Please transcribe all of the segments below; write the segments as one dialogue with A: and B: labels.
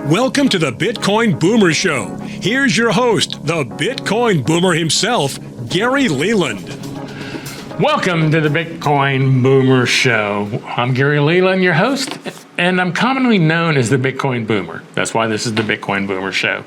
A: Welcome to the Bitcoin Boomer Show. Here's your host, the Bitcoin Boomer himself, Gary Leland.
B: Welcome to the Bitcoin Boomer Show. I'm Gary Leland, your host, and I'm commonly known as the Bitcoin Boomer. That's why this is the Bitcoin Boomer Show.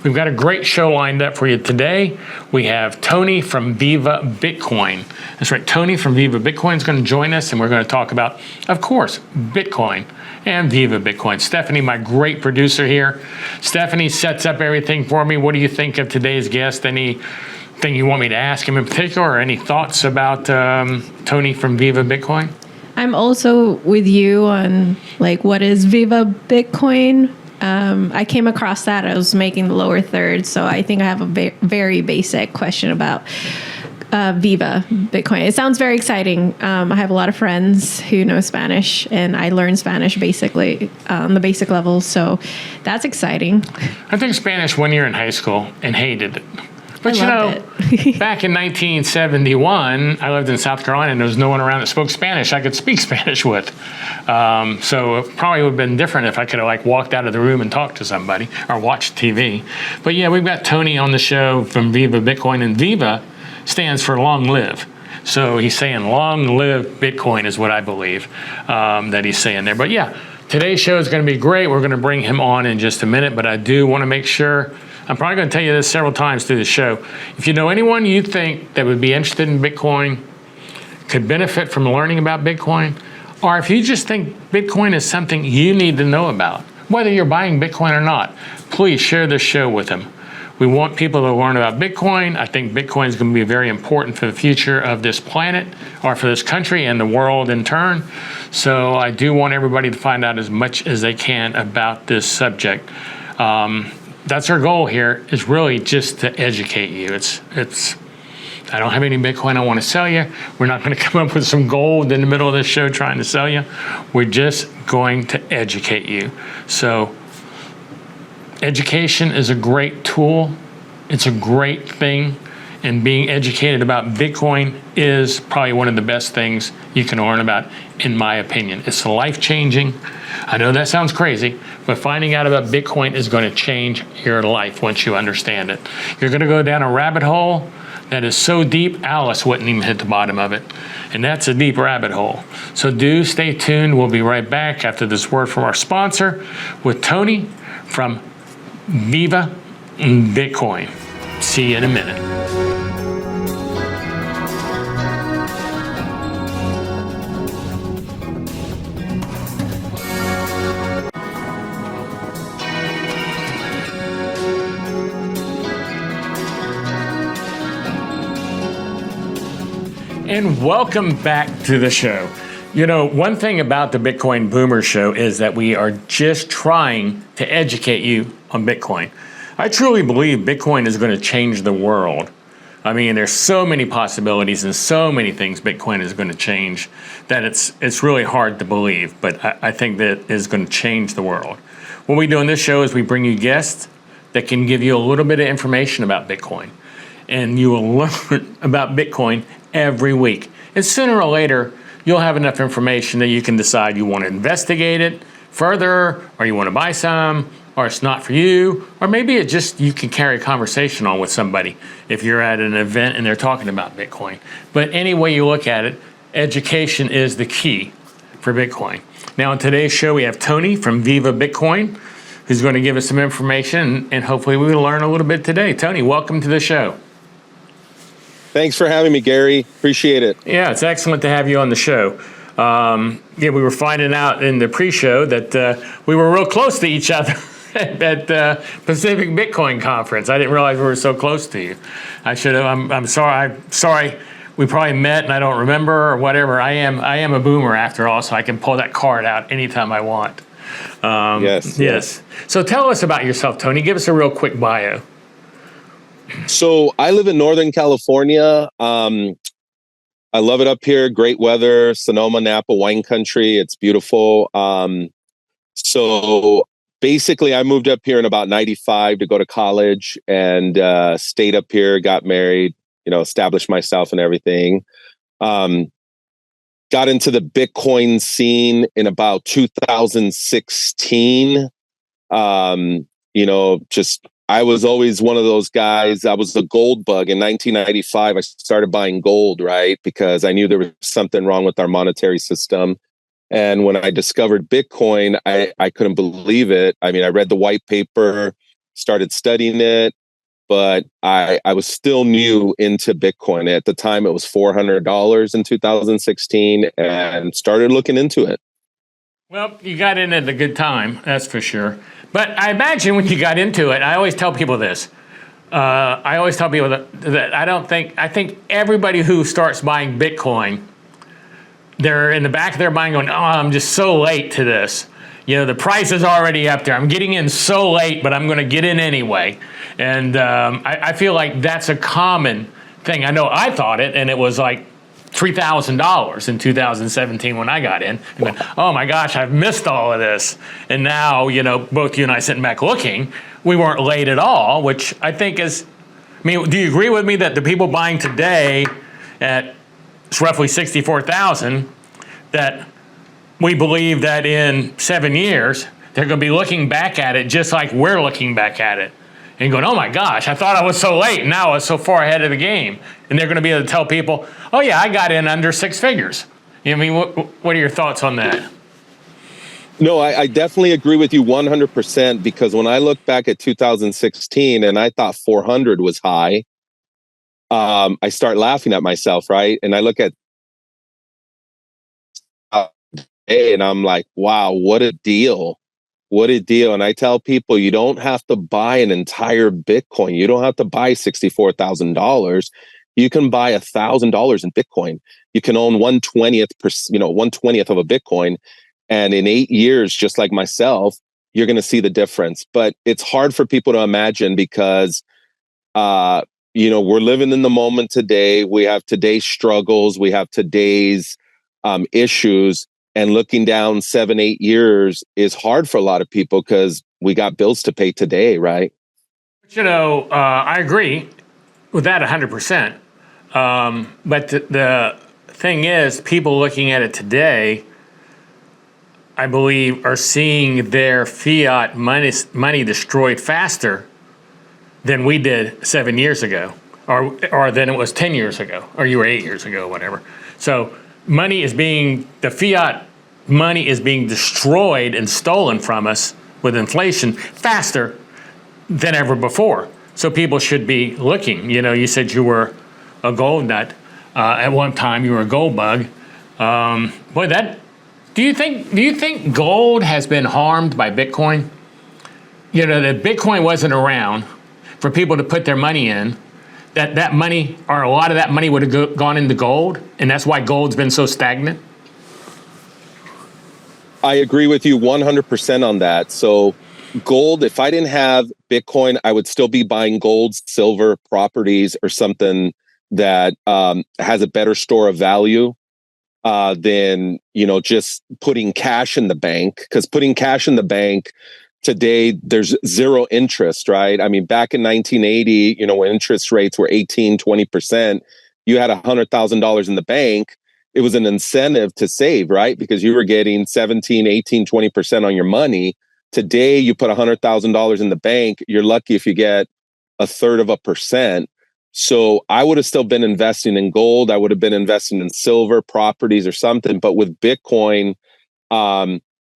B: We've got a great show lined up for you today. We have Tony from Viva-Bitcoin. That's right, Tony from Viva-Bitcoin is going to join us, and we're going to talk about, of course, Bitcoin and Viva-Bitcoin. Stephanie, my great producer here. Stephanie sets up everything for me. What do you think of today's guest? Anything you want me to ask him in particular, or any thoughts about Tony from Viva-Bitcoin?
C: I'm also with you on what is Viva-Bitcoin. I came across that. I was making the lower third, so I think I have a very basic question about Viva-Bitcoin. It sounds very exciting. I have a lot of friends who know Spanish, and I learned Spanish basically on the basic level, so that's exciting.
B: I took Spanish 1 year in high school and hated it. But back in 1971, I lived in South Carolina, and there was no one around that spoke Spanish I could speak Spanish with. So it probably would have been different if I could have walked out of the room and talked to somebody or watched TV. But yeah, we've got Tony on the show from Viva-Bitcoin, and Viva stands for long live. So he's saying long live Bitcoin is what I believe that he's saying there. But yeah, today's show is going to be great. We're going to bring him on in just a minute, but I do want to make sure, I'm probably going to tell you this several times through the show. If you know anyone you think that would be interested in Bitcoin, could benefit from learning about Bitcoin, or if you just think Bitcoin is something you need to know about, whether you're buying Bitcoin or not, please share this show with them. We want people to learn about Bitcoin. I think Bitcoin is going to be very important for the future of this planet, or for this country and the world in turn. So I do want everybody to find out as much as they can about this subject. That's our goal here, is really just to educate you. I don't have any Bitcoin I want to sell you. We're not going to come up with some gold in the middle of this show trying to sell you. We're just going to educate you. So education is a great tool. It's a great thing. And being educated about Bitcoin is probably one of the best things you can learn about, in my opinion. It's life-changing. I know that sounds crazy, but finding out about Bitcoin is going to change your life once you understand it. You're going to go down a rabbit hole that is so deep, Alice wouldn't even hit the bottom of it. And that's a deep rabbit hole. So do stay tuned. We'll be right back after this word from our sponsor with Tony from Viva-Bitcoin. See you in a minute. And welcome back to the show. You know, one thing about the Bitcoin Boomer Show is that we are just trying to educate you on Bitcoin. I truly believe Bitcoin is going to change the world. I mean, there's so many possibilities and so many things Bitcoin is going to change that it's really hard to believe, but I think that is going to change the world. What we do on this show is we bring you guests that can give you a little bit of information about Bitcoin. And you will learn about Bitcoin every week. And sooner or later, you'll have enough information that you can decide you want to investigate it further, or you want to buy some, or it's not for you, or maybe it just you can carry a conversation on with somebody if you're at an event and they're talking about Bitcoin. But any way you look at it, education is the key for Bitcoin. Now, on today's show, we have Tony from Viva-Bitcoin, who's going to give us some information, and hopefully we'll learn a little bit today. Tony, welcome to the show.
D: Thanks for having me, Gary. Appreciate it.
B: Yeah, it's excellent to have you on the show. We were finding out in the pre-show that we were real close to each other at the Pacific Bitcoin Conference. I didn't realize we were so close to you. I should have. I'm sorry. We probably met and I don't remember or whatever. I am a boomer after all, so I can pull that card out anytime I want. Yes. So tell us about yourself, Tony. Give us a real quick bio.
D: So I live in Northern California. I love it up here. Great weather, Sonoma, Napa wine country. It's beautiful. So basically I moved up here in about 95 to go to college and stayed up here, got married, established myself and everything. Got into the Bitcoin scene in about 2016. Just I was always one of those guys. I was a gold bug. In 1995, I started buying gold, right? Because I knew there was something wrong with our monetary system. And when I discovered Bitcoin, I couldn't believe it. I mean, I read the white paper, started studying it, but I was still new into Bitcoin. At the time, it was $400 in 2016 and started looking into it.
B: Well, you got in at a good time, that's for sure. But I imagine when you got into it, I always tell people this. That I think everybody who starts buying Bitcoin, they're in the back of their mind going, oh, I'm just so late to this. The price is already up there. I'm getting in so late, but I'm going to get in anyway. And I feel like that's a common thing. I know I thought it, and it was like $3,000 in 2017 when I got in. And went, oh my gosh, I've missed all of this. And now, both you and I sitting back looking, we weren't late at all, which I think is, do you agree with me that the people buying today at roughly 64,000, that we believe that in 7 years, they're going to be looking back at it just like we're looking back at it and going, oh my gosh, I thought I was so late. Now I was so far ahead of the game. And they're going to be able to tell people, oh yeah, I got in under six figures. What are your thoughts on that?
D: No, I definitely agree with you 100%, because when I look back at 2016 and I thought 400 was high, I start laughing at myself, right? And I look at and I'm like, wow, what a deal. What a deal. And I tell people, you don't have to buy an entire Bitcoin. You don't have to buy $64,000. You can buy $1,000 in Bitcoin. You can own 1/20th of a Bitcoin. And in 8 years, just like myself, you're going to see the difference. But it's hard for people to imagine because, we're living in the moment today. We have today's struggles. We have today's issues. And looking down 7-8 years is hard for a lot of people because we got bills to pay today, right?
B: I agree with that 100%. But the thing is, people looking at it today, I believe, are seeing their fiat money destroyed faster than we did 7 years ago, or than it was 10 years ago, or you were 8 years ago, whatever. So the fiat money is being destroyed and stolen from us with inflation faster than ever before. So people should be looking. You said you were a gold nut. At one time you were a gold bug. Do you think gold has been harmed by Bitcoin? That Bitcoin wasn't around for people to put their money in, that money, or a lot of that money, would have gone into gold, and that's why gold's been so stagnant?
D: I agree with you 100% on that. So gold, if I didn't have Bitcoin, I would still be buying gold, silver, properties, or something that has a better store of value than, just putting cash in the bank. Because putting cash in the bank today, there's zero interest, right? I mean, back in 1980, when interest rates were 18, 20%, you had $100,000 in the bank. It was an incentive to save, right? Because you were getting 17, 18, 20% on your money. Today, you put $100,000 in the bank, you're lucky if you get 1/3%. So I would have still been investing in gold. I would have been investing in silver, properties, or something. But with Bitcoin,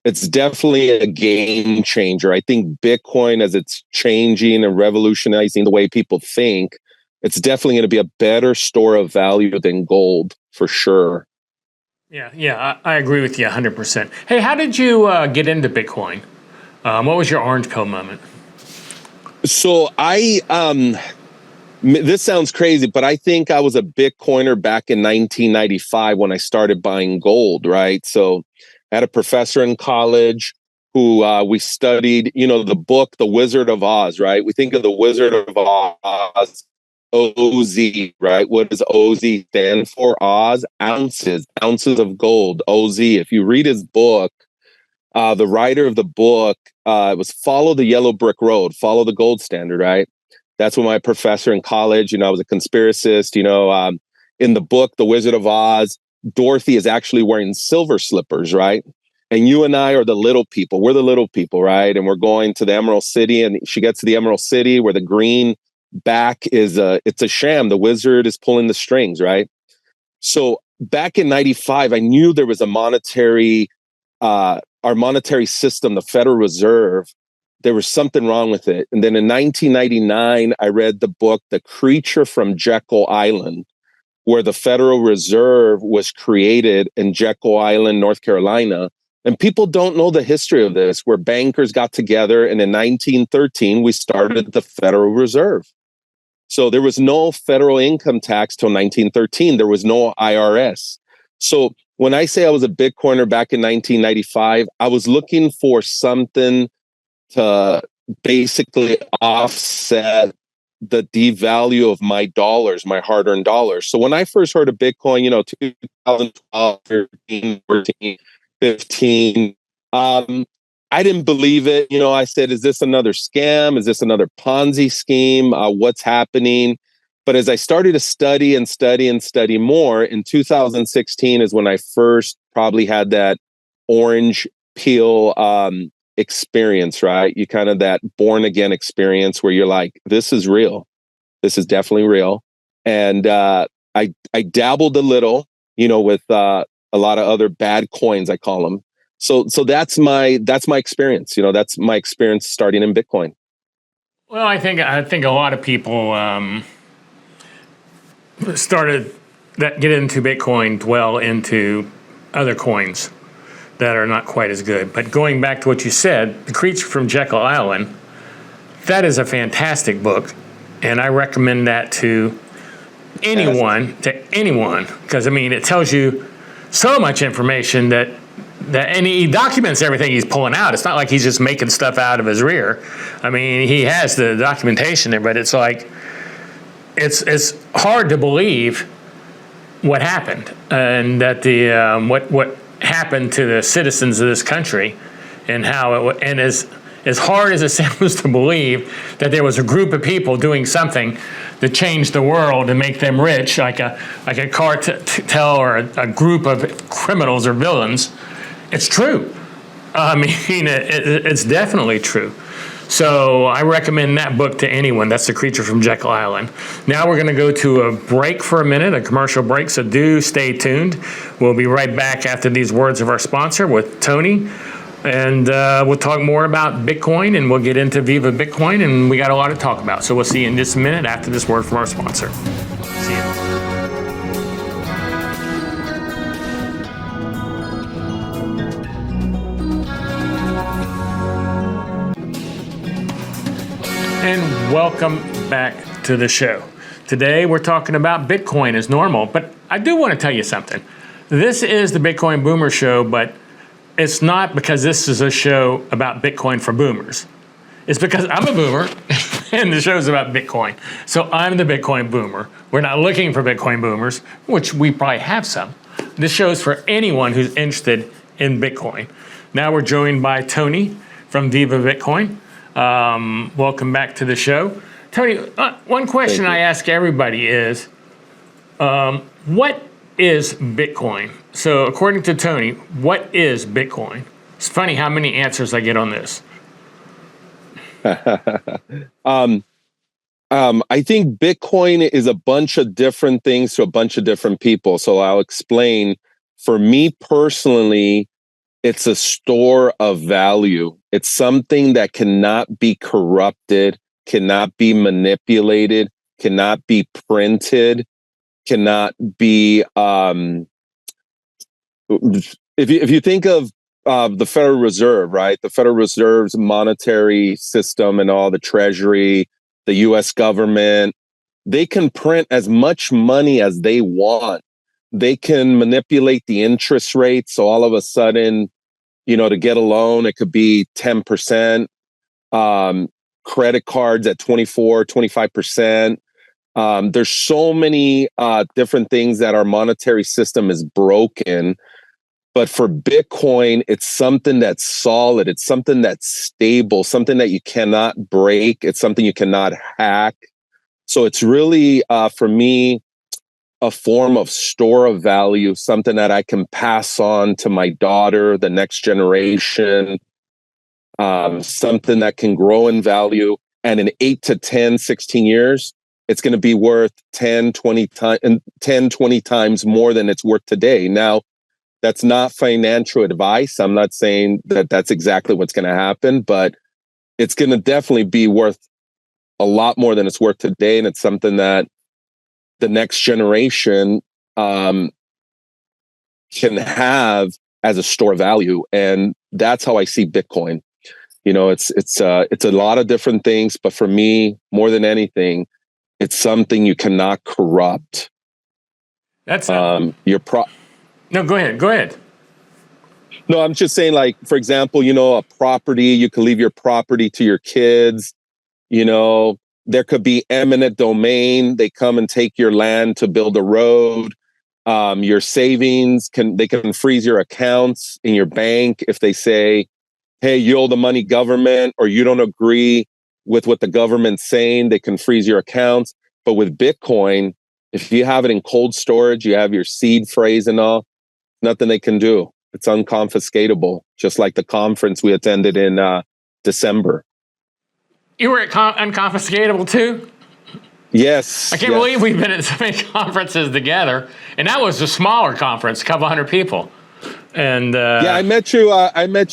D: it's definitely a game changer. I think Bitcoin, as it's changing and revolutionizing the way people think, it's definitely going to be a better store of value than gold, for sure.
B: Yeah, I agree with you 100%. Hey, how did you get into Bitcoin? What was your orange pill moment?
D: So this sounds crazy, but I think I was a Bitcoiner back in 1995 when I started buying gold, right? So I had a professor in college who we studied, the book, The Wizard of Oz, right? We think of The Wizard of Oz, OZ, right? What does OZ stand for? Oz, ounces of gold, OZ. If you read his book, the writer of the book was follow the yellow brick road, follow the gold standard, right? That's when my professor in college, I was a conspiracist, in the book, The Wizard of Oz, Dorothy is actually wearing silver slippers, right? And you and I are the little people. We're the little people, right? And we're going to the Emerald City, and she gets to the Emerald City where the green back it's a sham. The wizard is pulling the strings, right? So back in 95, I knew there was our monetary system, the Federal Reserve, there was something wrong with it. And then in 1999, I read the book, The Creature from Jekyll Island, where the Federal Reserve was created in Jekyll Island, North Carolina. And people don't know the history of this, where bankers got together, and in 1913, we started the Federal Reserve. So there was no federal income tax till 1913. There was no IRS. So when I say I was a Bitcoiner back in 1995, I was looking for something to basically offset the devalue of my dollars, my hard-earned dollars. So when I first heard of Bitcoin, 2012, 13, 14, 15, I didn't believe it. I said, is this another scam? Is this another Ponzi scheme? What's happening? But as I started to study and study and study more, in 2016 is when I first probably had that orange peel experience, right? You kind of that born again experience where you're like, this is real. This is definitely real. And I dabbled a little, with a lot of other bad coins, I call them. So that's my experience. That's my experience starting in Bitcoin.
B: Well, I think a lot of people get into Bitcoin, dwell into other coins that are not quite as good. But going back to what you said, The Creature from Jekyll Island, that is a fantastic book, and I recommend that to anyone, because it tells you so much information that and he documents everything he's pulling out. It's not like he's just making stuff out of his rear. He has the documentation there, but it's like it's hard to believe what happened, and that the what happened to the citizens of this country, and how and as hard as it sounds to believe that there was a group of people doing something to change the world and make them rich, like a cartel or a group of criminals or villains. It's true. It's definitely true. So I recommend that book to anyone. That's The Creature from Jekyll Island. Now we're going to go to a break for a minute, a commercial break, so do stay tuned. We'll be right back after these words of our sponsor with Tony, and we'll talk more about Bitcoin, and we'll get into Viva Bitcoin, and we got a lot to talk about. So we'll see you in just a minute after this word from our sponsor. See you. And welcome back to the show. Today we're talking about Bitcoin as normal, but I do want to tell you something. This is the Bitcoin Boomer Show, but it's not because this is a show about Bitcoin for boomers. It's because I'm a boomer and the show's about Bitcoin. So I'm the Bitcoin Boomer. We're not looking for Bitcoin boomers, which we probably have some. This show's for anyone who's interested in Bitcoin. Now we're joined by Tony from Viva-Bitcoin. Welcome back to the show. Tony, one question I ask everybody is, what is Bitcoin? So according to Tony, what is Bitcoin? It's funny how many answers I get on this.
D: I think Bitcoin is a bunch of different things to a bunch of different people. So I'll explain. For me personally, it's a store of value. It's something that cannot be corrupted, cannot be manipulated, cannot be printed, cannot be. If you think of the Federal Reserve, right? The Federal Reserve's monetary system and all the Treasury, the U.S. government, they can print as much money as they want. They can manipulate the interest rate. So all of a sudden, to get a loan, it could be 10%, credit cards at 24, 25%. There's so many different things that our monetary system is broken. But for Bitcoin, it's something that's solid. It's something that's stable, something that you cannot break. It's something you cannot hack. So it's really, for me, a form of store of value, something that I can pass on to my daughter, the next generation, something that can grow in value. And in 8 to 10, 16 years, it's going to be worth 10, 20 times more than it's worth today. Now, that's not financial advice. I'm not saying that that's exactly what's going to happen, but it's going to definitely be worth a lot more than it's worth today. And it's something that the next generation can have as a store of value. And that's how I see Bitcoin. You know, it's a lot of different things, but for me, more than anything, it's something you cannot corrupt.
B: That's
D: No,
B: go ahead.
D: No, I'm just saying, like, for example, you know, a property, you can leave your property to your kids. You know, there could be eminent domain. They come and take your land to build a road. Your savings they can freeze your accounts in your bank if they say, hey, you owe the money government, or you don't agree with what the government's saying. They can freeze your accounts. But with Bitcoin, if you have it in cold storage, you have your seed phrase and all, nothing they can do. It's unconfiscatable, just like the conference we attended in December.
B: You were at Unconfiscatable too?
D: Yes.
B: I can't believe we've been at so many conferences together. And that was a smaller conference, a couple hundred people. And
D: yeah, I met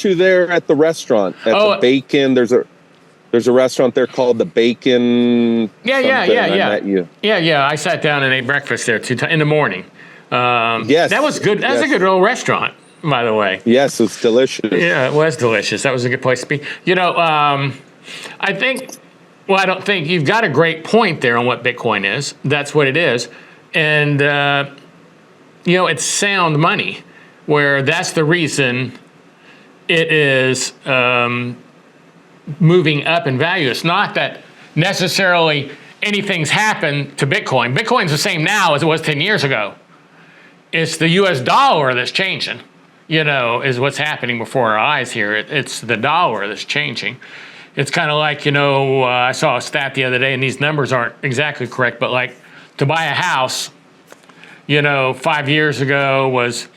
D: you there at the restaurant at the Bacon. There's a restaurant there called the Bacon.
B: Yeah.
D: I met you.
B: Yeah. I sat down and ate breakfast there in the morning.
D: Yes,
B: that was good. That's a good little restaurant, by the way.
D: Yes, it's delicious.
B: Yeah, it was delicious. That was a good place to be. You know, I don't think you've got a great point there on what Bitcoin is. That's what it is, and you know, it's sound money. Where that's the reason it is moving up in value. It's not that necessarily anything's happened to Bitcoin. Bitcoin's the same now as it was 10 years ago. It's the US dollar that's changing, you know, is what's happening before our eyes here. It's the dollar that's changing. It's kind of like, you know, I saw a stat the other day, and these numbers aren't exactly correct, but like to buy a house, you know, 5 years ago was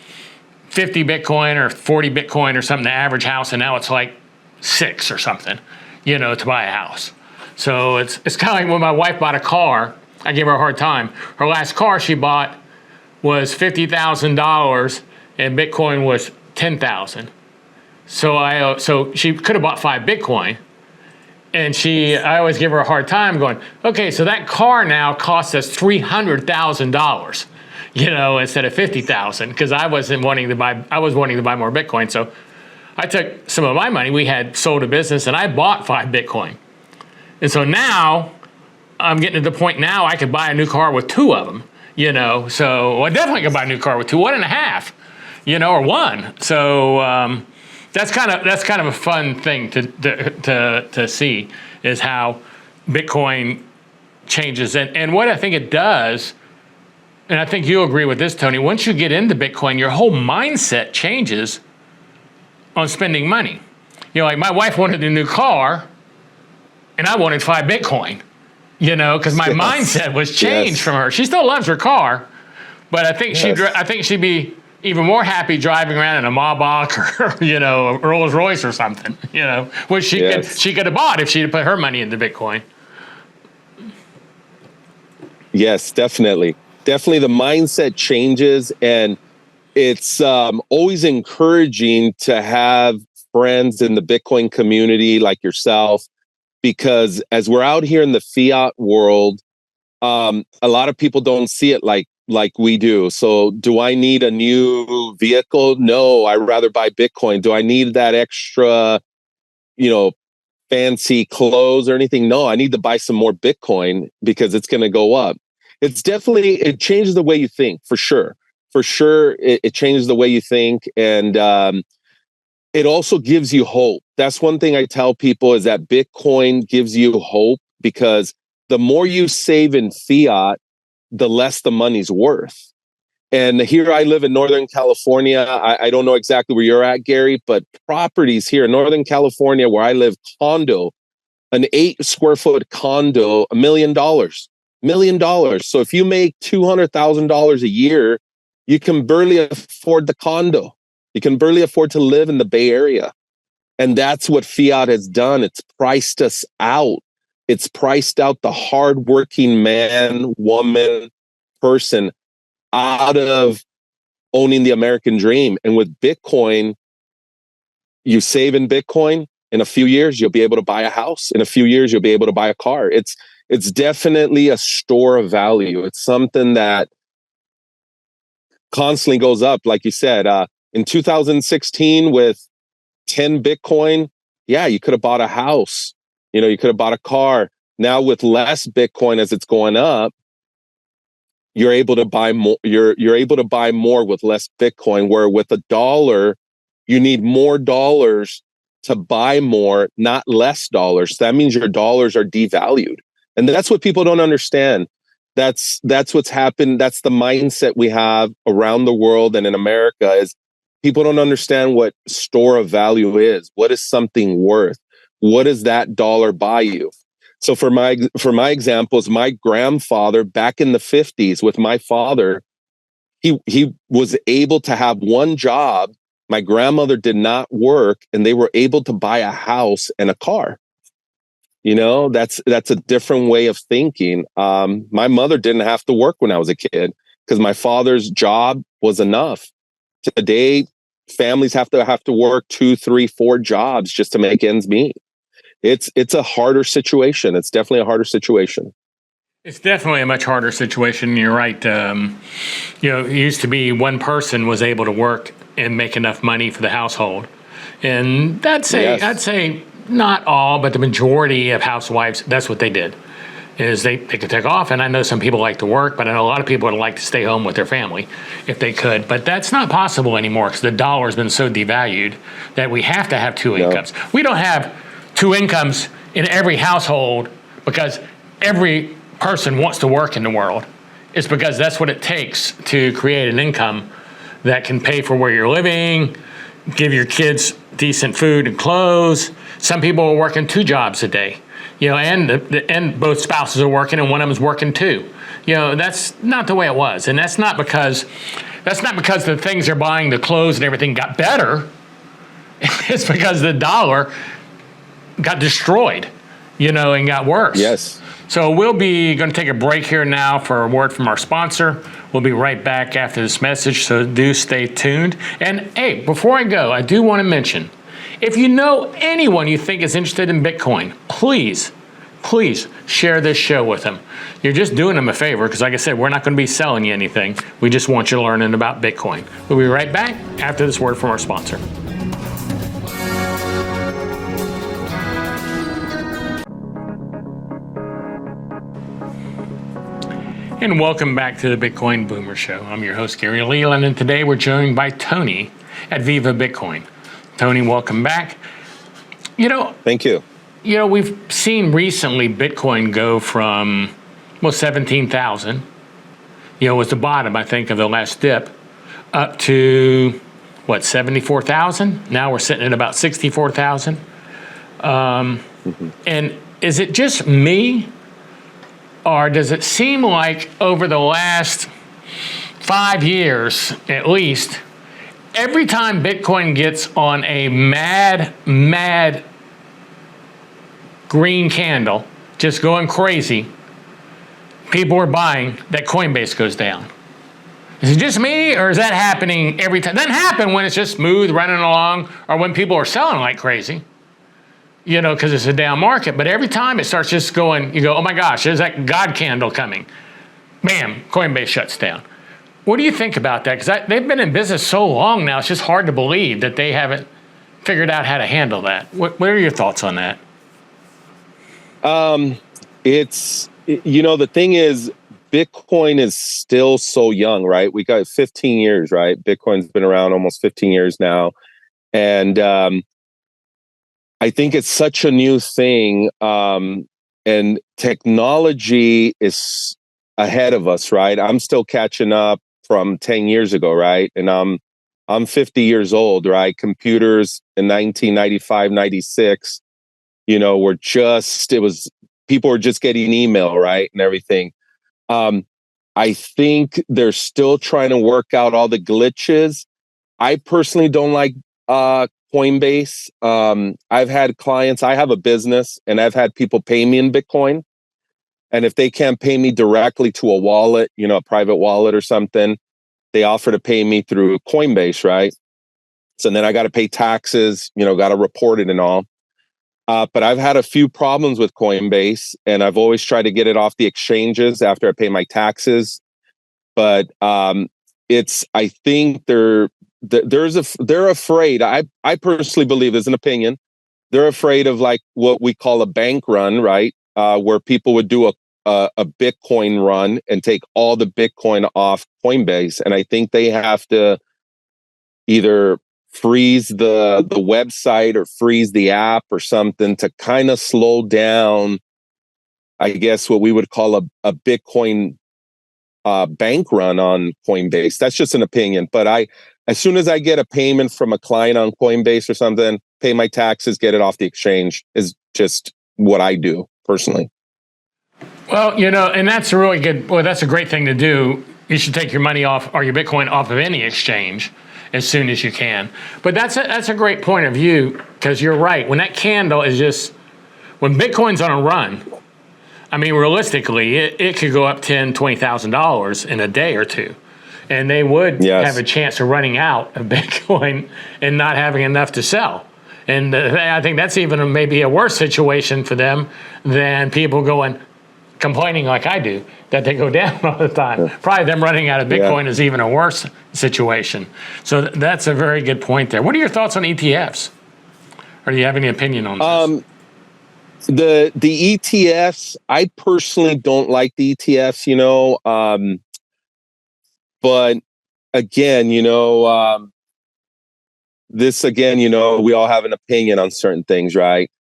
B: 50 Bitcoin or 40 Bitcoin or something, the average house, and now it's like 6 or something, you know, to buy a house. So it's kind of like when my wife bought a car, I gave her a hard time. Her last car she bought was $50,000 and Bitcoin was 10,000. So she could have bought 5 Bitcoin. And I always give her a hard time going, okay, so that car now costs us $300,000. You know, instead of 50,000, because I was wanting to buy more Bitcoin. So I took some of my money. We had sold a business, and I bought 5 Bitcoin. And so now I'm getting to the point now I could buy a new car with 2 of them. You know, so I definitely could buy a new car with 2, 1.5, you know, or 1. So that's kind of a fun thing to see is how Bitcoin changes, and what I think it does. And I think you'll agree with this, Tony. Once you get into Bitcoin, your whole mindset changes on spending money. You know, like my wife wanted a new car, and I wanted 5 Bitcoin, you know, because my mindset was changed from her. She still loves her car, but I think she'd be even more happy driving around in a Maybach or, you know, a Rolls Royce or something, you know, which she could have bought if she had put her money into Bitcoin.
D: Yes, definitely. Definitely the mindset changes, and it's always encouraging to have friends in the Bitcoin community like yourself, because as we're out here in the fiat world, a lot of people don't see it like we do. So do I need a new vehicle? No, I'd rather buy Bitcoin. Do I need that extra, you know, fancy clothes or anything? No, I need to buy some more Bitcoin because it's going to go up. It changes the way you think, for sure. For sure, it changes the way you think. And it also gives you hope. That's one thing I tell people, is that Bitcoin gives you hope, because the more you save in fiat, the less the money's worth. And here I live in Northern California. I don't know exactly where you're at, Gary, but properties here in Northern California where I live, an 8 square foot condo, $1 million. $1 million. So if you make $200,000 a year, you can barely afford the condo. You can barely afford to live in the Bay Area. And that's what fiat has done. It's priced us out. It's priced out the hardworking man, woman, person out of owning the American dream. And with Bitcoin, you save in Bitcoin. In a few years, you'll be able to buy a house. In a few years, you'll be able to buy a car. It's definitely a store of value. It's something that constantly goes up. Like you said, in 2016 with 10 Bitcoin, yeah, you could have bought a house. You could have bought a car. Now with less Bitcoin as it's going up, you're able to buy more. You're able to buy more with less Bitcoin, where with $1, you need more dollars to buy more, not less dollars. That means your dollars are devalued. And that's what people don't understand. That's what's happened. That's the mindset we have around the world and in America is people don't understand what store of value is. What is something worth? What does that dollar buy you? So for my examples, my grandfather back in the 50s with my father, he was able to have one job. My grandmother did not work, and they were able to buy a house and a car. That's a different way of thinking. My mother didn't have to work when I was a kid because my father's job was enough. Today, families have to work 2, 3, 4 jobs just to make ends meet. It's a harder situation. It's definitely a harder situation.
B: It's definitely a much harder situation. You're right. It used to be one person was able to work and make enough money for the household. And I'd say not all, but the majority of housewives, that's what they did, is they could take off. And I know some people like to work, but I know a lot of people would like to stay home with their family if they could. But that's not possible anymore because the dollar has been so devalued that we have to have two incomes. We don't have two incomes in every household because every person wants to work in the world. It's because that's what it takes to create an income that can pay for where you're living, give your kids decent food and clothes. Some people are working 2 jobs a day, and both spouses are working and one of them is working too. That's not the way it was. And that's not because the things they're buying, the clothes and everything got better. It's because the dollar got destroyed, and got worse.
D: Yes.
B: So we'll be going to take a break here now for a word from our sponsor. We'll be right back after this message, so do stay tuned. And hey, before I go, I do want to mention, if you know anyone you think is interested in Bitcoin, please share this show with them. You're just doing them a favor because, like I said, we're not going to be selling you anything. We just want you learning about Bitcoin. We'll be right back after this word from our sponsor. And welcome back to the Bitcoin Boomer Show. I'm your host, Gary Leland, and today we're joined by Tony at Viva-Bitcoin. Tony, welcome back.
D: Thank you.
B: We've seen recently Bitcoin go from, 17,000, was the bottom, I think, of the last dip, up to, 74,000? Now we're sitting at about 64,000. And is it just me? Or does it seem like over the last 5 years, at least, every time Bitcoin gets on a mad green candle, just going crazy, people are buying, that Coinbase goes down? Is it just me, or is that happening every time? It doesn't happen when it's just smooth running along or when people are selling like crazy. Because it's a down market. But every time it starts just going, you go, oh my gosh, there's that God candle coming. Bam, Coinbase shuts down. What do you think about that? Because they've been in business so long now, it's just hard to believe that they haven't figured out how to handle that. What are your thoughts on that?
D: The thing is, Bitcoin is still so young, right? We got 15 years, right? Bitcoin's been around almost 15 years now. And I think it's such a new thing, and technology is ahead of us, right? I'm still catching up from 10 years ago, right? And I'm 50 years old, right? Computers in 1995, 96, people were just getting email, right? And everything. I think they're still trying to work out all the glitches. I personally don't like Coinbase. I've had clients, I have a business, and I've had people pay me in Bitcoin. And if they can't pay me directly to a wallet, a private wallet or something, they offer to pay me through Coinbase, right? So then I got to pay taxes, got to report it and all. But I've had a few problems with Coinbase, and I've always tried to get it off the exchanges after I pay my taxes. But I think they're afraid. I personally believe, there's an opinion, they're afraid of like what we call a bank run, right? Where people would do a Bitcoin run and take all the Bitcoin off Coinbase. And I think they have to either freeze the website or freeze the app or something to kind of slow down, I guess, what we would call a Bitcoin bank run on Coinbase. That's just an opinion. But as soon as I get a payment from a client on Coinbase or something, pay my taxes, get it off the exchange is just what I do personally.
B: Well, and that's a really good, that's a great thing to do. You should take your money off or your Bitcoin off of any exchange as soon as you can. But that's a great point of view, because you're right. When that candle is just, when Bitcoin's on a run, I mean, realistically, it could go up $10,000, $20,000 in a day or two. And they would have a chance of running out of Bitcoin and not having enough to sell. And I think that's even maybe a worse situation for them than people complaining like I do, that they go down all the time. Probably them running out of Bitcoin is even a worse situation. So that's a very good point there. What are your thoughts on ETFs? Or do you have any opinion on this?
D: The ETFs, I personally don't like the ETFs, but again, we all have an opinion on certain things, right?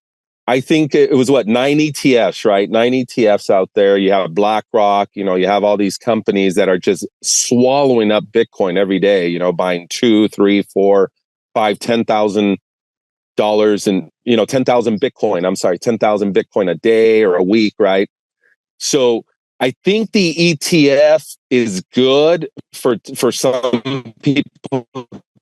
D: I think it was 9 ETFs, right? 9 ETFs out there. You have BlackRock, you have all these companies that are just swallowing up Bitcoin every day, buying $2, $3, $4, $5, $10,000 and, 10,000 Bitcoin. I'm sorry, 10,000 Bitcoin a day or a week, right? So I think the ETF is good for some people,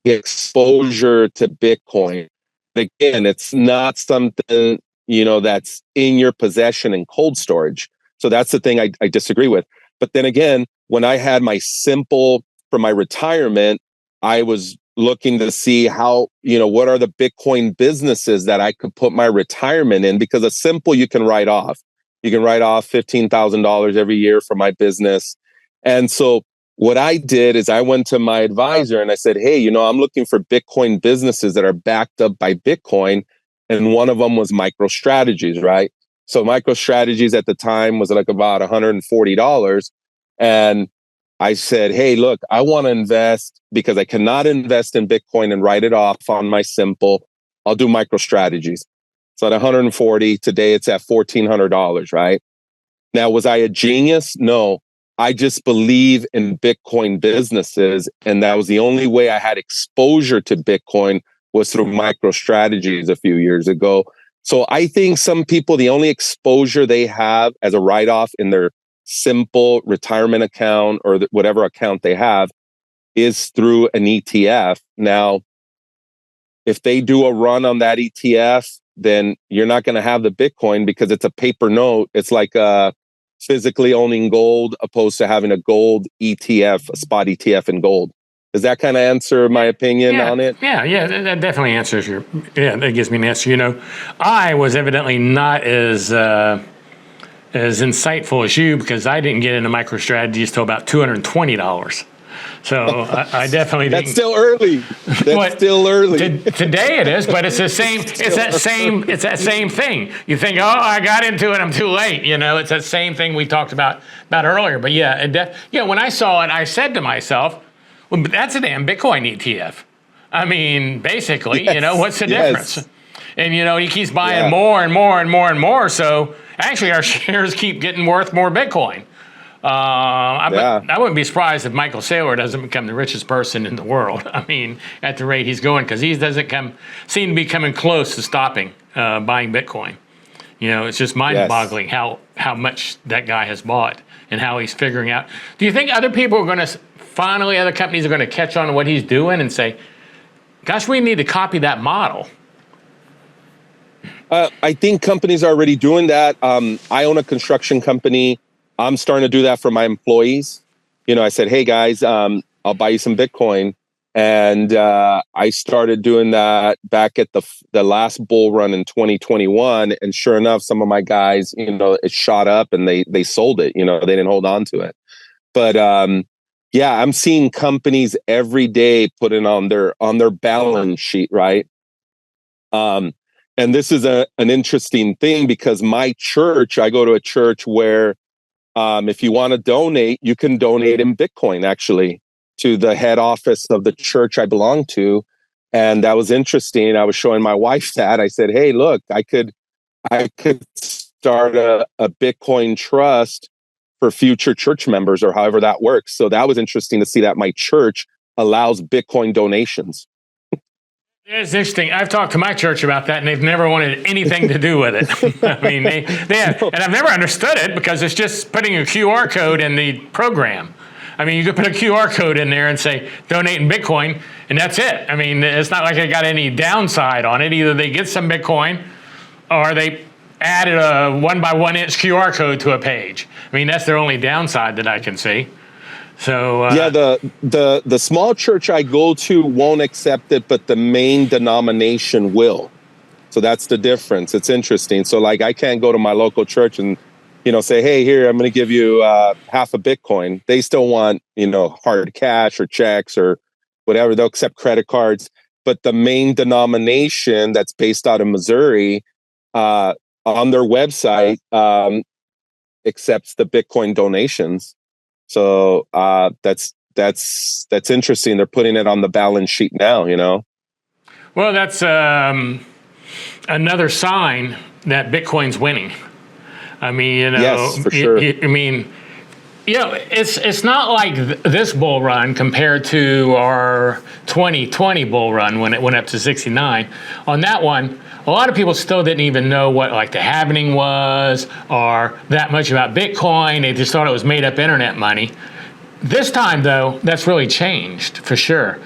D: exposure to Bitcoin. Again, it's not something, that's in your possession in cold storage. So that's the thing I disagree with. But then again, when I had my simple for my retirement, I was looking to see how, what are the Bitcoin businesses that I could put my retirement in, because a simple you can write off. You can write off $15,000 every year for my business. And so what I did is I went to my advisor and I said, hey, I'm looking for Bitcoin businesses that are backed up by Bitcoin. And one of them was MicroStrategies, right? So MicroStrategies at the time was like about $140. And I said, hey, look, I want to invest because I cannot invest in Bitcoin and write it off on my simple. I'll do MicroStrategies. So at 140, today it's at $1,400, right? Now, was I a genius? No. I just believe in Bitcoin businesses. And that was the only way I had exposure to Bitcoin was through MicroStrategies a few years ago. So I think some people, the only exposure they have as a write-off in their simple retirement account or whatever account they have is through an ETF. Now, if they do a run on that ETF, then you're not going to have the Bitcoin because it's a paper note. It's like physically owning gold opposed to having a gold ETF, a spot ETF in gold. Does that kind of answer my opinion on it?
B: Yeah, that definitely answers that gives me an answer. I was evidently not as insightful as you because I didn't get into MicroStrategies till about $220. So I definitely didn't.
D: That's still early. That's still early.
B: Today it is, but it's the same. It's that same thing. You think, oh, I got into it, I'm too late. It's that same thing we talked about earlier. But when I saw it, I said to myself, well, that's a damn Bitcoin ETF. I mean, basically, what's the difference? And he keeps buying more and more and more and more. So actually, our shares keep getting worth more Bitcoin. I wouldn't be surprised if Michael Saylor doesn't become the richest person in the world. I mean, at the rate he's going, because he doesn't seem to be coming close to stopping buying Bitcoin. It's just mind-boggling how how much that guy has bought and how he's figuring out. Do you think other people are going to finally, other companies are going to catch on to what he's doing and say, gosh, we need to copy that model?
D: I think companies are already doing that. I own a construction company. I'm starting to do that for my employees. I said, hey guys, I'll buy you some Bitcoin. And I started doing that back at the last bull run in 2021. And sure enough, some of my guys, it shot up and they sold it. They didn't hold on to it. But yeah, I'm seeing companies every day put it on their balance sheet, right? And this is an interesting thing because my church, I go to a church where if you want to donate, you can donate in Bitcoin, actually, to the head office of the church I belong to. And that was interesting. I was showing my wife that. I said, hey, look, I could start a Bitcoin trust for future church members or however that works. So that was interesting to see that my church allows Bitcoin donations.
B: It's interesting. I've talked to my church about that, and they've never wanted anything to do with it. I mean, they have, and I've never understood it because it's just putting a QR code in the program. I mean, you could put a QR code in there and say, donate in Bitcoin, and that's it. I mean, it's not like it got any downside on it. Either they get some Bitcoin or they added a 1x1 inch QR code to a page. I mean, that's their only downside that I can see. So
D: yeah, the small church I go to won't accept it, but the main denomination will. So that's the difference. It's interesting. So like, I can't go to my local church and say, hey, here, I'm going to give you half a Bitcoin. They still want hard cash or checks or whatever. They'll accept credit cards, but the main denomination that's based out of Missouri on their website accepts the Bitcoin donations. So that's interesting. They're putting it on the balance sheet now,
B: Well, that's another sign that Bitcoin's winning. I mean,
D: yes, for sure.
B: It's not like this bull run compared to our 2020 bull run when it went up to 69. On that one, a lot of people still didn't even know what like the halvening was or that much about Bitcoin. They just thought it was made up internet money. This time, though, that's really changed for sure.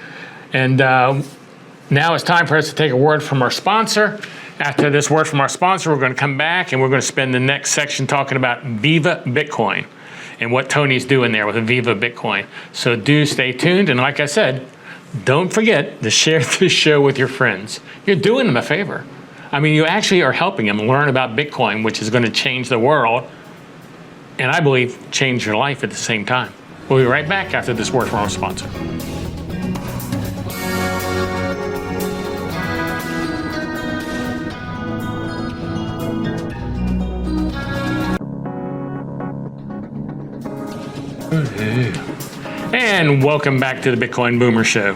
B: And now it's time for us to take a word from our sponsor. After this word from our sponsor, we're going to come back and we're going to spend the next section talking about Viva-Bitcoin and what Tony's doing there with Viva-Bitcoin. So do stay tuned. And like I said, don't forget to share this show with your friends. You're doing them a favor. I mean, you actually are helping them learn about Bitcoin, which is going to change the world, and I believe change your life at the same time. We'll be right back after this word from our sponsor. And welcome back to the Bitcoin Boomer Show.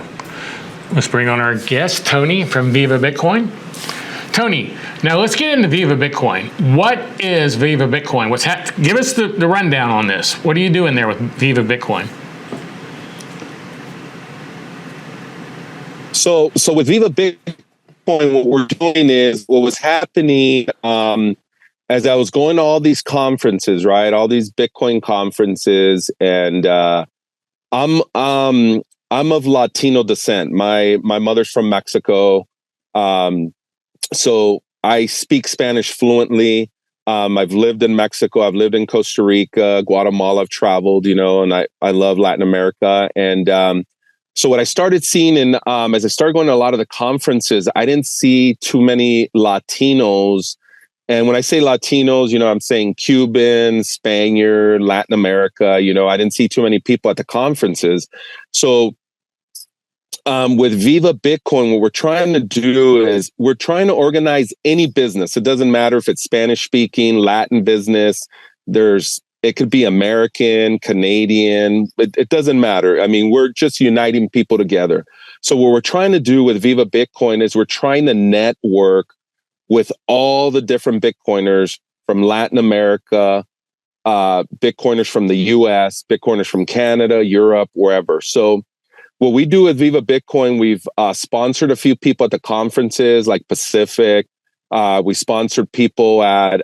B: Let's bring on our guest, Tony from Viva-Bitcoin. Tony, now let's get into Viva-Bitcoin. What is Viva-Bitcoin? Give us the rundown on this. What are you doing there with Viva-Bitcoin?
D: So with Viva-Bitcoin, what we're doing is what was happening as I was going to all these conferences, right? All these Bitcoin conferences, and I'm of Latino descent. My mother's from Mexico. So I speak Spanish fluently. I've lived in Mexico. I've lived in Costa Rica, Guatemala. I've traveled, and I love Latin America. And so what I started seeing as I started going to a lot of the conferences, I didn't see too many Latinos. And when I say Latinos, I'm saying Cuban, Spaniard, Latin America. I didn't see too many people at the conferences. So with Viva-Bitcoin, what we're trying to do is we're trying to organize any business. It doesn't matter if it's Spanish speaking, Latin business. It could be American, Canadian. It doesn't matter. I mean, we're just uniting people together. So what we're trying to do with Viva-Bitcoin is we're trying to network with all the different Bitcoiners from Latin America, Bitcoiners from the US, Bitcoiners from Canada, Europe, wherever. So what we do with Viva-Bitcoin, we've sponsored a few people at the conferences like Pacific. We sponsored people at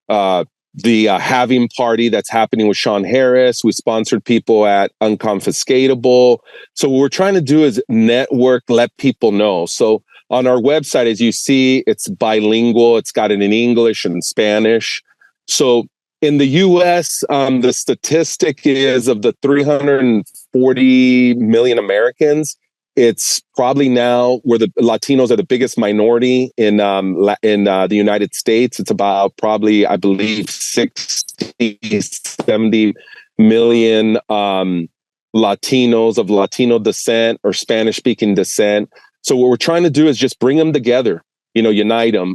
D: the halving party that's happening with Sean Harris. We sponsored people at Unconfiscatable. So what we're trying to do is network, let people know. So on our website, as you see, it's bilingual. It's got it in English and Spanish. So in the US, the statistic is of the 340 million Americans, it's probably now where the Latinos are the biggest minority in the United States. It's about probably, I believe, 60, 70 million Latinos of Latino descent or Spanish-speaking descent. So what we're trying to do is just bring them together, unite them.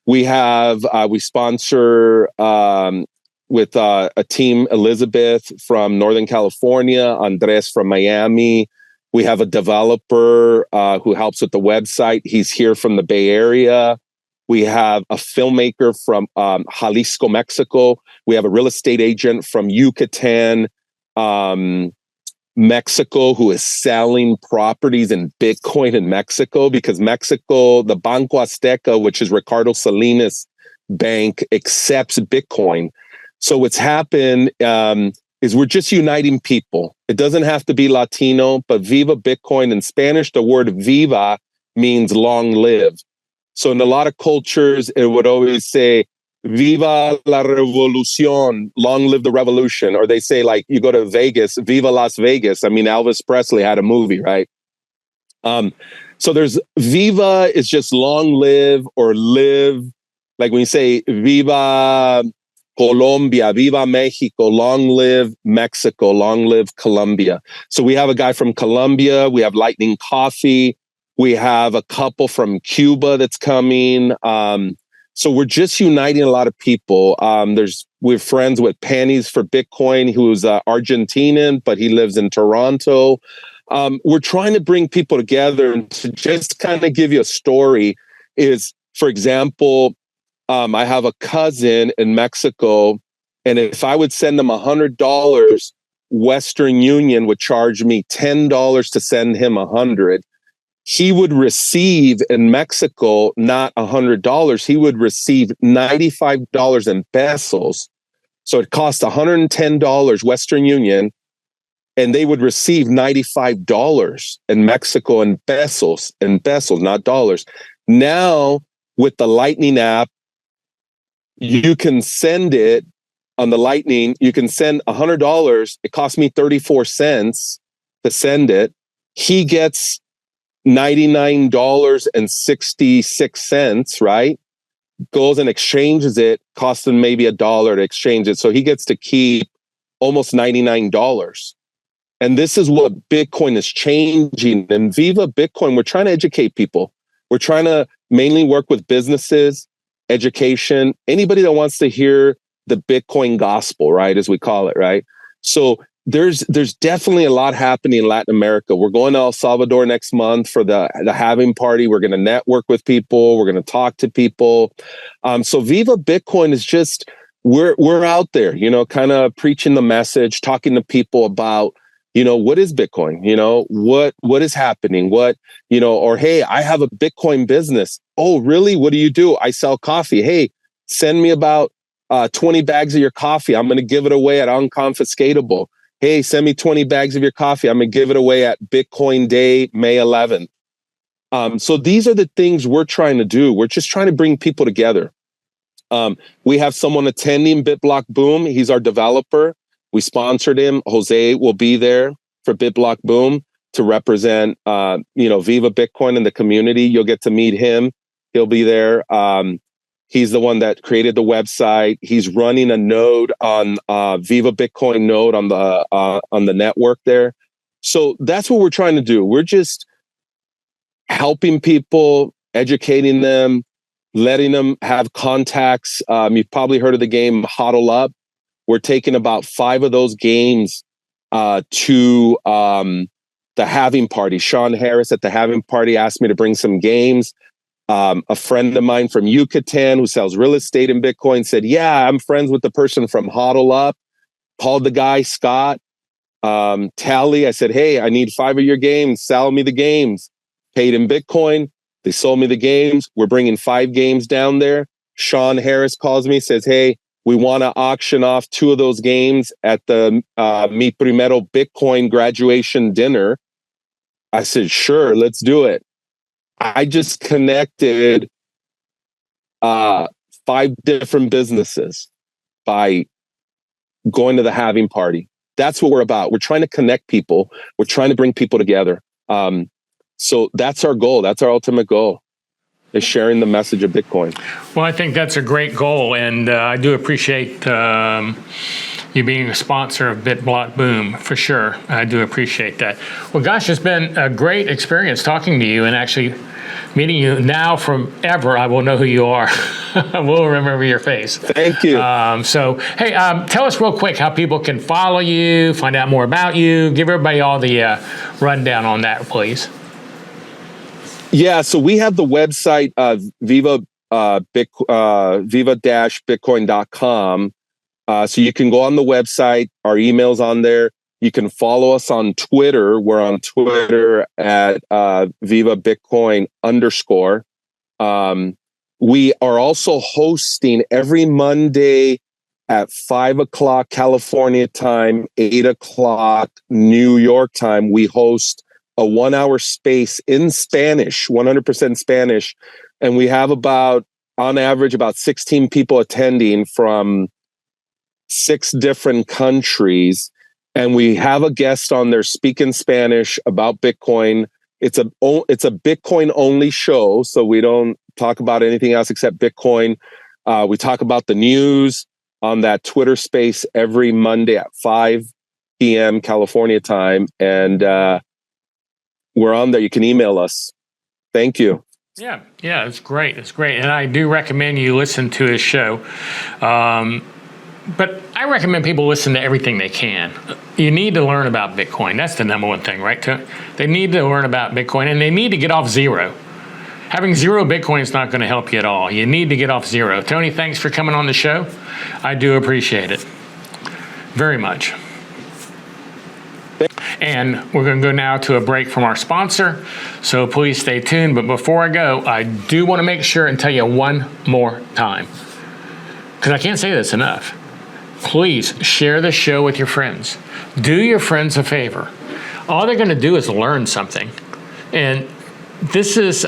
D: We sponsor with a team, Elizabeth from Northern California, Andres from Miami. We have a developer who helps with the website. He's here from the Bay Area. We have a filmmaker from Jalisco, Mexico. We have a real estate agent from Yucatan, Mexico, who is selling properties in Bitcoin in Mexico, because Mexico, the Banco Azteca, which is Ricardo Salinas Bank, accepts Bitcoin. So what's happened is we're just uniting people. It doesn't have to be Latino, but Viva Bitcoin in Spanish, the word viva means long live. So in a lot of cultures, it would always say, Viva la revolución, long live the revolution. Or they say, like, you go to Vegas, Viva Las Vegas. I mean, Elvis Presley had a movie, right? So there's Viva is just long live or live. Like when you say Viva Colombia, Viva Mexico, long live Mexico, long live Colombia. So we have a guy from Colombia. We have Lightning Coffee. We have a couple from Cuba that's coming. So we're just uniting a lot of people. We're friends with Panties for Bitcoin, who's Argentinian, but he lives in Toronto. We're trying to bring people together, and to just kind of give you a story is, for example, I have a cousin in Mexico, and if I would send him $100, Western Union would charge me $10 to send him $100. He would receive in Mexico not $100. He would receive $95 in pesos. So it cost $110 Western Union, and they would receive $95 in Mexico in pesos, not dollars. Now with the Lightning app, you can send it on the Lightning. You can send $100. It cost me 34 cents to send it. He gets $99.66, right? Goes and exchanges it, costs him maybe $1 to exchange it. So he gets to keep almost $99. And this is what Bitcoin is changing. And Viva Bitcoin, we're trying to educate people. We're trying to mainly work with businesses, education, anybody that wants to hear the Bitcoin gospel, right? As we call it, right? So there's definitely a lot happening in Latin America. We're going to El Salvador next month for the halving party. We're going to network with people. We're going to talk to people. So Viva Bitcoin is just, we're out there, kind of preaching the message, talking to people about, what is Bitcoin? What is happening? Or, hey, I have a Bitcoin business. Oh, really? What do you do? I sell coffee. Hey, send me about 20 bags of your coffee. I'm going to give it away at Unconfiscatable. Hey, send me 20 bags of your coffee. I'm going to give it away at Bitcoin Day, May 11th. So these are the things we're trying to do. We're just trying to bring people together. We have someone attending BitBlock Boom. He's our developer. We sponsored him. Jose will be there for BitBlock Boom to represent, Viva Bitcoin in the community. You'll get to meet him. He'll be there. He's the one that created the website. He's running a node on Viva Bitcoin node on the network there. So that's what we're trying to do. We're just helping people, educating them, letting them have contacts. You've probably heard of the game Hodl Up. We're taking about 5 of those games to the halving party. Sean Harris at the halving party asked me to bring some games. A friend of mine from Yucatan who sells real estate in Bitcoin said, yeah, I'm friends with the person from Hodl Up. Called the guy, Scott, Tally. I said, hey, I need 5 of your games. Sell me the games. Paid in Bitcoin. They sold me the games. We're bringing 5 games down there. Sean Harris calls me, says, hey, we want to auction off 2 of those games at the Mi Primero Bitcoin graduation dinner. I said, sure, let's do it. I just connected 5 different businesses by going to the halving party. That's what we're about. We're trying to connect people. We're trying to bring people together. So that's our goal. That's our ultimate goal, is sharing the message of Bitcoin.
B: Well, I think that's a great goal, and I do appreciate you being a sponsor of BitBlock Boom, for sure. I do appreciate that. Well, gosh, it's been a great experience talking to you and actually meeting you. Now forever, I will know who you are. I will remember your face.
D: Thank you.
B: Hey, tell us real quick how people can follow you, find out more about you. Give everybody all the rundown on that, please.
D: Yeah, so we have the website viva-bitcoin.com. So you can go on the website. Our email's on there. You can follow us on Twitter. We're on Twitter at @VivaBitcoin_. We are also hosting every Monday at 5 o'clock California time, 8 o'clock New York time. We host a 1-hour space in Spanish, 100% Spanish. And we have on average, about 16 people attending from 6 different countries. And we have a guest on there speaking Spanish about Bitcoin. It's a Bitcoin only show. So we don't talk about anything else except Bitcoin. We talk about the news on that Twitter space every Monday at 5 p.m. California time. And, we're on there. You can email us. Thank you.
B: Yeah, it's great. It's great. And I do recommend you listen to his show. But I recommend people listen to everything they can. You need to learn about Bitcoin. That's the number one thing, right? They need to learn about Bitcoin, and they need to get off zero. Having zero Bitcoin is not going to help you at all. You need to get off zero. Tony, thanks for coming on the show. I do appreciate it very much. And we're going to go now to a break from our sponsor, so please stay tuned. But before I go, I do want to make sure and tell you one more time, because I can't say this enough. Please share the show with your friends. Do your friends a favor. All they're going to do is learn something. And this is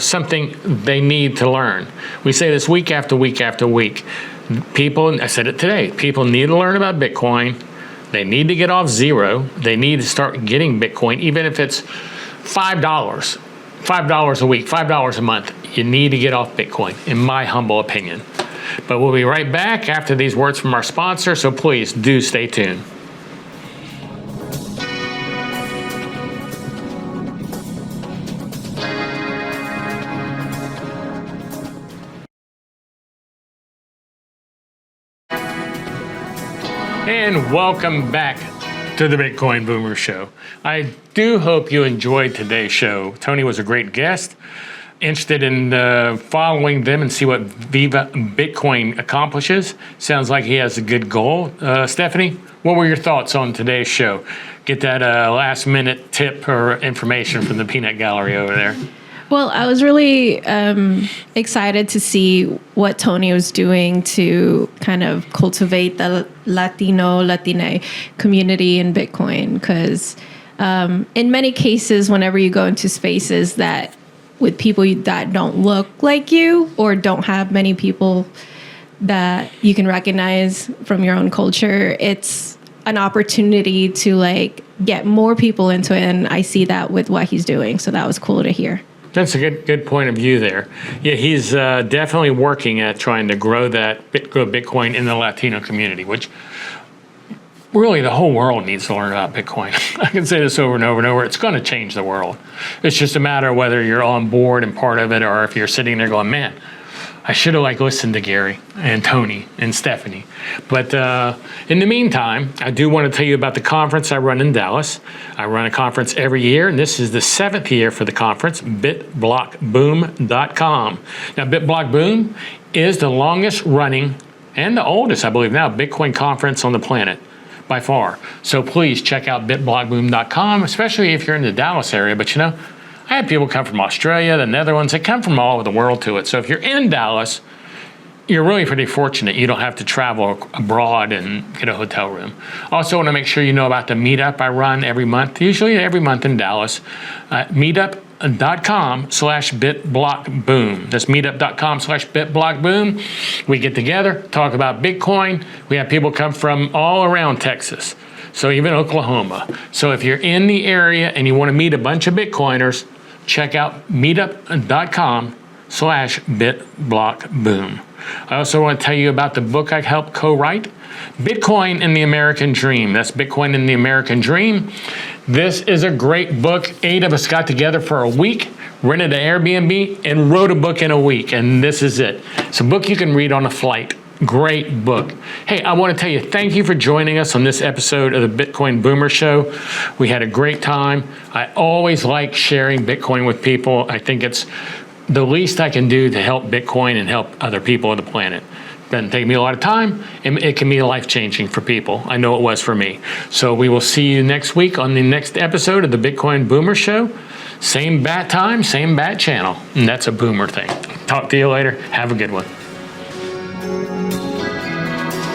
B: something they need to learn. We say this week after week after week. People, I said it today, people need to learn about Bitcoin. They need to get off zero. They need to start getting Bitcoin, even if it's $5 a week, $5 a month. You need to get off Bitcoin, in my humble opinion. But we'll be right back after these words from our sponsor, so please do stay tuned. And welcome back to the Bitcoin Boomer Show. I do hope you enjoyed today's show. Tony was a great guest. Interested in following them and see what Viva-Bitcoin accomplishes. Sounds like he has a good goal. Stephanie, what were your thoughts on today's show? Get that last minute tip or information from the peanut gallery over there.
C: Well, I was really excited to see what Tony was doing to kind of cultivate the Latina community in Bitcoin. Because in many cases, whenever you go into spaces that with people that don't look like you or don't have many people that you can recognize from your own culture, it's an opportunity to like get more people into it. And I see that with what he's doing. So that was cool to hear.
B: That's a good point of view there. Yeah, he's definitely working at trying to grow Bitcoin in the Latino community, which really the whole world needs to learn about Bitcoin. I can say this over and over and over. It's going to change the world. It's just a matter of whether you're on board and part of it, or if you're sitting there going, man, I should have listened to Gary and Tony and Stephanie. But in the meantime, I do want to tell you about the conference I run in Dallas. I run a conference every year, and this is the 7th year for the conference, bitblockboom.com. Now, BitBlock Boom is the longest running and the oldest, I believe now, Bitcoin conference on the planet by far. So please check out bitblockboom.com, especially if you're in the Dallas area. But I have people come from Australia, the Netherlands. They come from all over the world to it. So if you're in Dallas, you're really pretty fortunate. You don't have to travel abroad and get a hotel room. Also want to make sure you know about the meetup I run every month, usually every month in Dallas. Meetup.com/bitblockboom. That's meetup.com/bitblockboom. We get together, talk about Bitcoin. We have people come from all around Texas, so even Oklahoma. So if you're in the area and you want to meet a bunch of Bitcoiners, check out meetup.com/bitblockboom. I also want to tell you about the book I helped co-write, Bitcoin and the American Dream. That's Bitcoin and the American Dream. This is a great book. 8 of us got together for a week, rented an Airbnb, and wrote a book in a week, and this is it. It's a book you can read on a flight. Great book. Hey, I want to tell you, thank you for joining us on this episode of the Bitcoin Boomer Show. We had a great time. I always like sharing Bitcoin with people. I think it's the least I can do to help Bitcoin and help other people on the planet. It doesn't take me a lot of time, and it can be life-changing for people. I know it was for me. So we will see you next week on the next episode of the Bitcoin Boomer Show. Same bat time, same bat channel. And that's a boomer thing. Talk to you later. Have a good one.